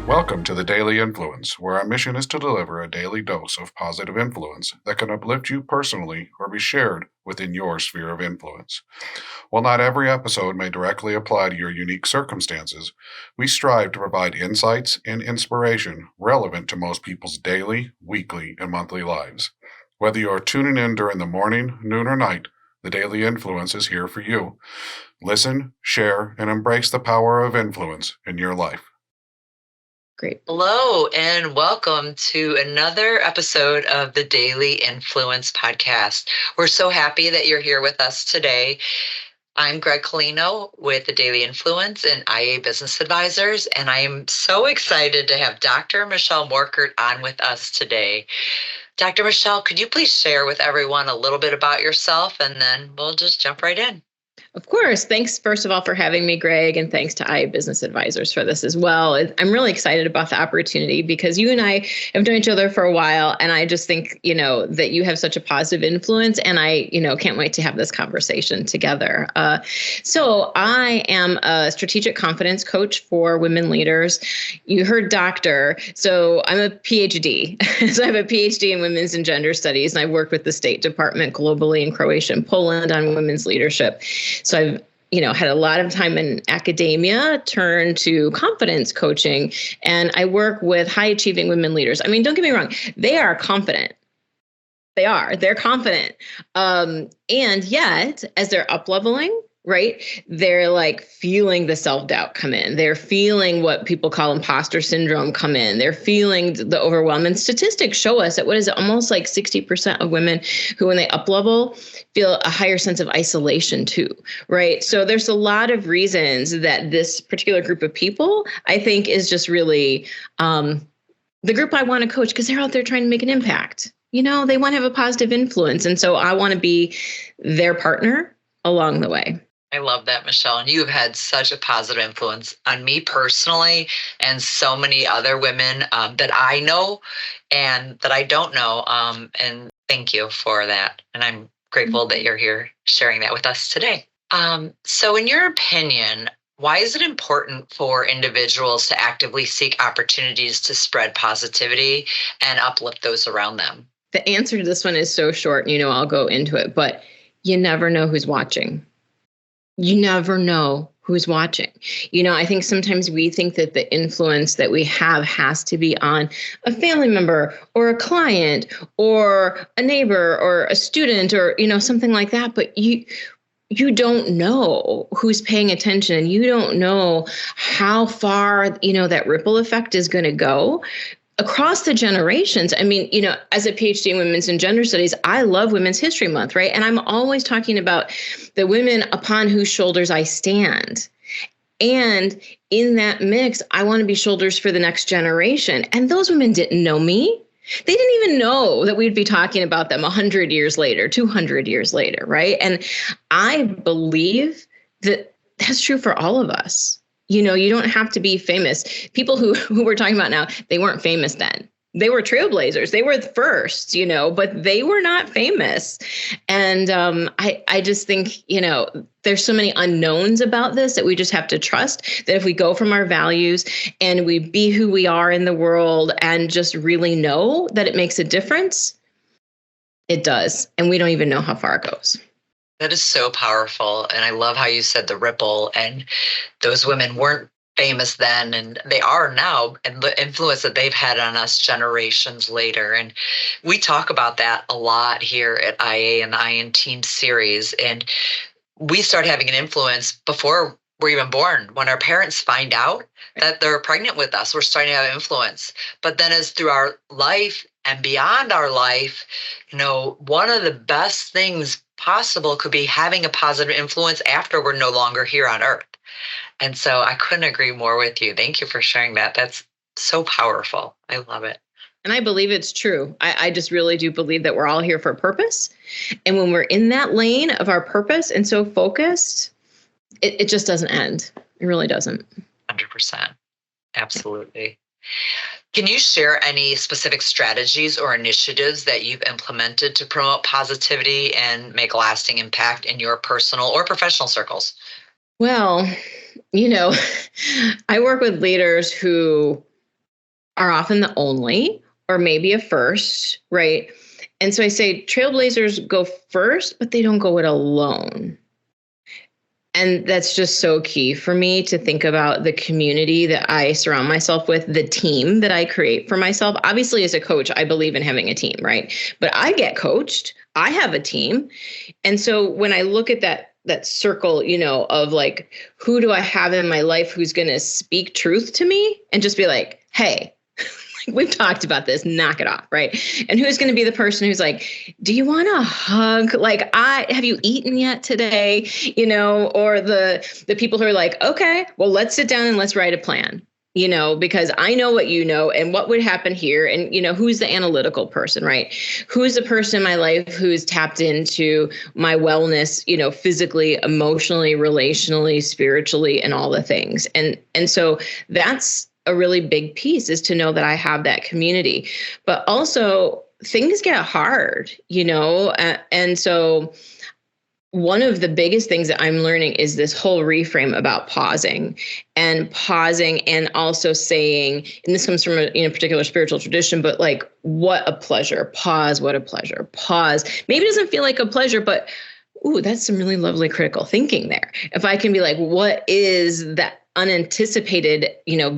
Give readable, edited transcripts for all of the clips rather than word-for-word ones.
Welcome to the Daily Influence, where our mission is to deliver a daily dose of positive influence that can uplift you personally or be shared within your sphere of influence. While not every episode may directly apply to your unique circumstances, we strive to provide insights and inspiration relevant to most people's daily, weekly, and monthly lives. Whether you are tuning in during the morning, noon, or night, the Daily Influence is here for you. Listen, share, and embrace the power of influence in your life. Great. Hello, and welcome to another episode of the Daily Influence podcast. We're so happy that you're here with us today. I'm Gregg-Brooke Koleno with the Daily Influence and IA Business Advisors, and I am so excited to have Dr. Michelle Morkert on with us today. Dr. Michelle, could you please share with everyone a little bit about yourself, and then we'll just jump right in. Of course. Thanks, first of all, for having me, Greg, and thanks to IA Business Advisors for this as well. I'm really excited about the opportunity because you and I have known each other for a while, and I just think, that you have such a positive influence, and I, can't wait to have this conversation together. So I am a strategic confidence coach for women leaders. You heard doctor, so I'm a PhD. So I have a PhD in women's and gender studies, and I've worked with the State Department globally in Croatia and Poland on women's leadership. So I've, had a lot of time in academia, turned to confidence coaching, and I work with high achieving women leaders. I mean, don't get me wrong. They are confident. They're confident. And yet, as they're up leveling, right, they're like feeling the self-doubt come in. They're feeling what people call imposter syndrome come in. They're feeling the overwhelm. And statistics show us that what is it, almost like 60% of women who, when they up level, feel a higher sense of isolation too, right? So there's a lot of reasons that this particular group of people, I think, is just really the group I want to coach because they're out there trying to make an impact. They want to have a positive influence. And so I want to be their partner along the way. I love that, Michelle. And you've had such a positive influence on me personally and so many other women that I know and that I don't know. And thank you for that. And I'm grateful that you're here sharing that with us today. So in your opinion, why is it important for individuals to actively seek opportunities to spread positivity and uplift those around them? The answer to this one is so short, I'll go into it, but you never know who's watching. You never know who's watching. I think sometimes we think that the influence that we have has to be on a family member or a client or a neighbor or a student or, something like that. But you don't know who's paying attention, and you don't know how far, that ripple effect is going to go across the generations. I mean, as a PhD in women's and gender studies, I love Women's History Month, right? And I'm always talking about the women upon whose shoulders I stand. And in that mix, I want to be shoulders for the next generation. And those women didn't know me. They didn't even know that we'd be talking about them 100 years later, 200 years later, right? And I believe that that's true for all of us. You don't have to be famous. People who we're talking about now, they weren't famous then. They were trailblazers. They were the first, but they were not famous. And I just think, there's so many unknowns about this that we just have to trust that if we go from our values and we be who we are in the world and just really know that it makes a difference, it does. And we don't even know how far it goes. That is so powerful. And I love how you said the ripple, and those women weren't famous then and they are now, and the influence that they've had on us generations later. And we talk about that a lot here at IA and the IN Team series. And we start having an influence before we're even born. When our parents find out that they're pregnant with us, we're starting to have influence. But then as through our life and beyond our life, one of the best things possible could be having a positive influence after we're no longer here on earth. And so I couldn't agree more with you. Thank you for sharing that. That's so powerful. I love it. And I believe it's true. I just really do believe that we're all here for a purpose. And when we're in that lane of our purpose and so focused, it just doesn't end. It really doesn't. 100%. Absolutely. Can you share any specific strategies or initiatives that you've implemented to promote positivity and make a lasting impact in your personal or professional circles? Well, I work with leaders who are often the only, or maybe a first, right? And so I say trailblazers go first, but they don't go it alone. And that's just so key for me to think about the community that I surround myself with, the team that I create for myself. Obviously, as a coach, I believe in having a team, right? But I get coached. I have a team. And so when I look at that circle, of like, who do I have in my life who's going to speak truth to me and just be like, hey, we've talked about this, knock it off, right? And who's going to be the person who's like, do you want a hug? Like, have you eaten yet today? Or the people who are like, okay, well, let's sit down and let's write a plan, because I know what you know and what would happen here. And, who's the analytical person, right? Who's the person in my life who's tapped into my wellness, physically, emotionally, relationally, spiritually, and all the things. And so that's a really big piece, is to know that I have that community. But also things get hard, and so one of the biggest things that I'm learning is this whole reframe about pausing and also saying, and this comes from a particular spiritual tradition, but like, what a pleasure, pause, what a pleasure, pause. Maybe it doesn't feel like a pleasure, but ooh, that's some really lovely critical thinking there. If I can be like, what is that unanticipated,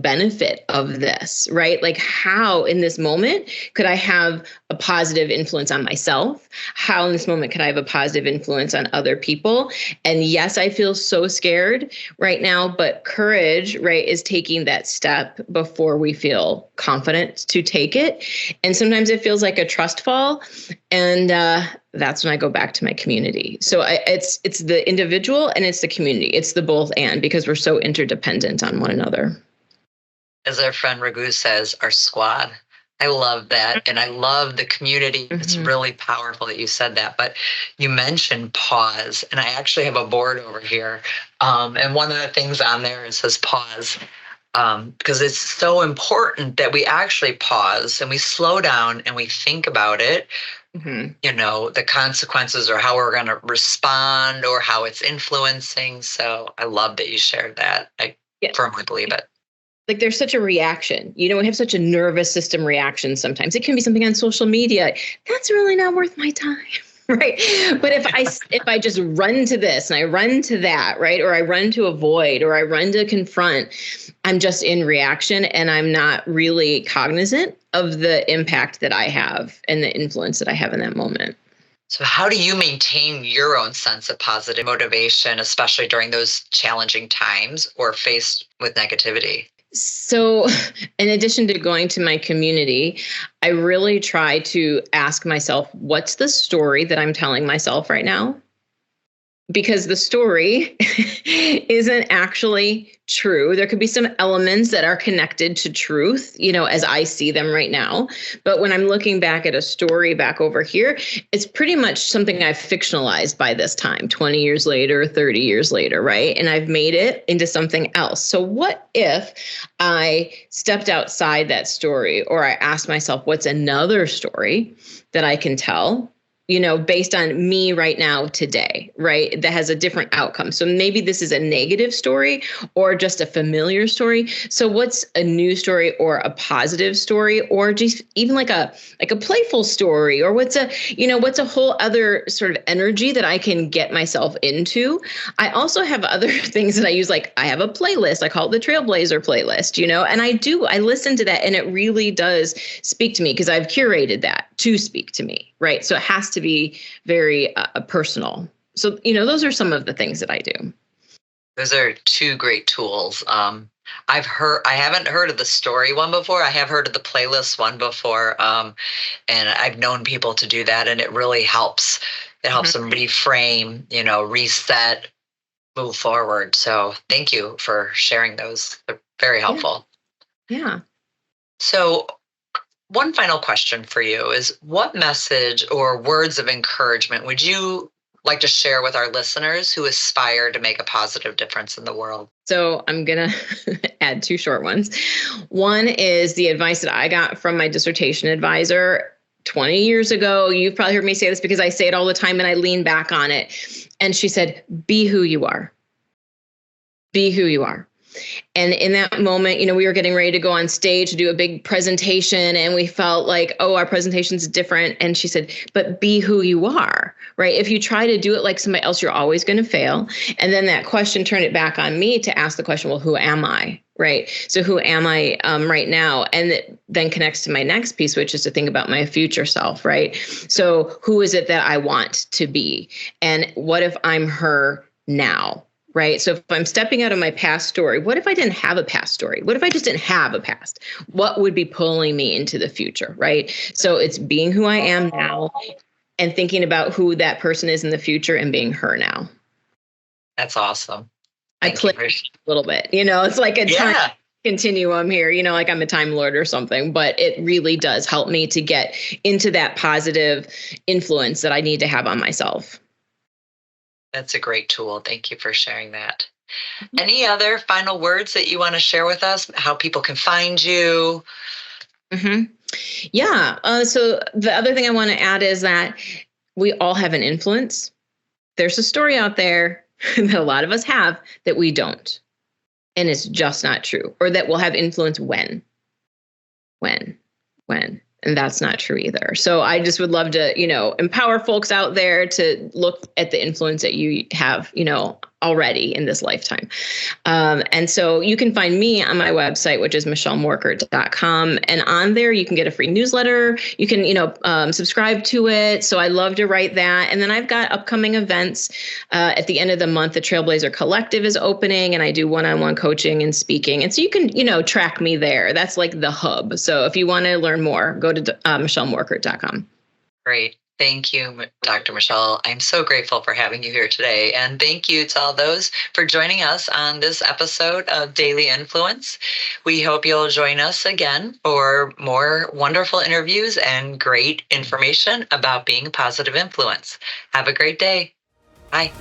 benefit of this, right? Like, how in this moment could I have a positive influence on myself? How in this moment could I have a positive influence on other people? And yes, I feel so scared right now, but courage, right, is taking that step before we feel confident to take it. And sometimes it feels like a trust fall. And that's when I go back to my community. So it's the individual and it's the community. It's the both and, because we're so interdependent on one another. As our friend Raghu says, our squad. I love that. And I love the community. Mm-hmm. It's really powerful that you said that. But you mentioned pause. And I actually have a board over here. And one of the things on there, it says pause. Because it's so important that we actually pause and we slow down and we think about it. Mm-hmm. The consequences or how we're going to respond or how it's influencing. So I love that you shared that. I firmly believe it. Like, there's such a reaction, we have such a nervous system reaction. Sometimes it can be something on social media. That's really not worth my time. Right. But if I just run to this and I run to that, right, or I run to avoid, or I run to confront, I'm just in reaction and I'm not really cognizant of the impact that I have and the influence that I have in that moment. So how do you maintain your own sense of positive motivation, especially during those challenging times or faced with negativity? So in addition to going to my community, I really try to ask myself, what's the story that I'm telling myself right now? Because the story isn't actually true. There could be some elements that are connected to truth, as I see them right now. But when I'm looking back at a story back over here, it's pretty much something I've fictionalized by this time, 20 years later, 30 years later, right? And I've made it into something else. So what if I stepped outside that story, or I asked myself, what's another story that I can tell, based on me right now today, right? That has a different outcome. So maybe this is a negative story or just a familiar story. So what's a new story or a positive story, or just even like a playful story, or what's a whole other sort of energy that I can get myself into? I also have other things that I use. Like, I have a playlist. I call it the Trailblazer playlist, and I listen to that, and it really does speak to me because I've curated that to speak to me, right? So it has to be very personal. So, those are some of the things that I do. Those are two great tools. I haven't heard of the story one before. I have heard of the playlist one before. And I've known people to do that, and it really helps. It helps them reframe, reset, move forward. So thank you for sharing those. They're very helpful. Yeah. So one final question for you is, what message or words of encouragement would you like to share with our listeners who aspire to make a positive difference in the world? So I'm going to add two short ones. One is the advice that I got from my dissertation advisor 20 years ago. You've probably heard me say this because I say it all the time and I lean back on it. And she said, be who you are. Be who you are. And in that moment, we were getting ready to go on stage to do a big presentation, and we felt like, oh, our presentation's different. And she said, but be who you are, right? If you try to do it like somebody else, you're always going to fail. And then that question turned it back on me to ask the question, well, who am I? Right. So who am I right now? And it then connects to my next piece, which is to think about my future self. Right. So who is it that I want to be? And what if I'm her now? Right. So if I'm stepping out of my past story, what if I didn't have a past story? What if I just didn't have a past? What would be pulling me into the future? Right. So it's being who I am now and thinking about who that person is in the future and being her now. That's awesome. I play a little bit, it's like a time continuum here, like I'm a Time Lord or something, but it really does help me to get into that positive influence that I need to have on myself. That's a great tool. Thank you for sharing that. Any other final words that you want to share with us? How people can find you? Yeah. So the other thing I want to add is that we all have an influence. There's a story out there that a lot of us have that we don't. And it's just not true. Or that we'll have influence when. And that's not true either. So I just would love to, empower folks out there to look at the influence that you have, already in this lifetime. And so you can find me on my website, which is michellemorkert.com. And on there, you can get a free newsletter. You can, subscribe to it. So I love to write that. And then I've got upcoming events. At the end of the month, the Trailblazer Collective is opening, and I do one-on-one coaching and speaking. And so you can, track me there. That's like the hub. So if you want to learn more, go to michellemorkert.com. Great. Thank you, Dr. Michelle. I'm so grateful for having you here today. And thank you to all those for joining us on this episode of Daily Influence. We hope you'll join us again for more wonderful interviews and great information about being a positive influence. Have a great day. Bye.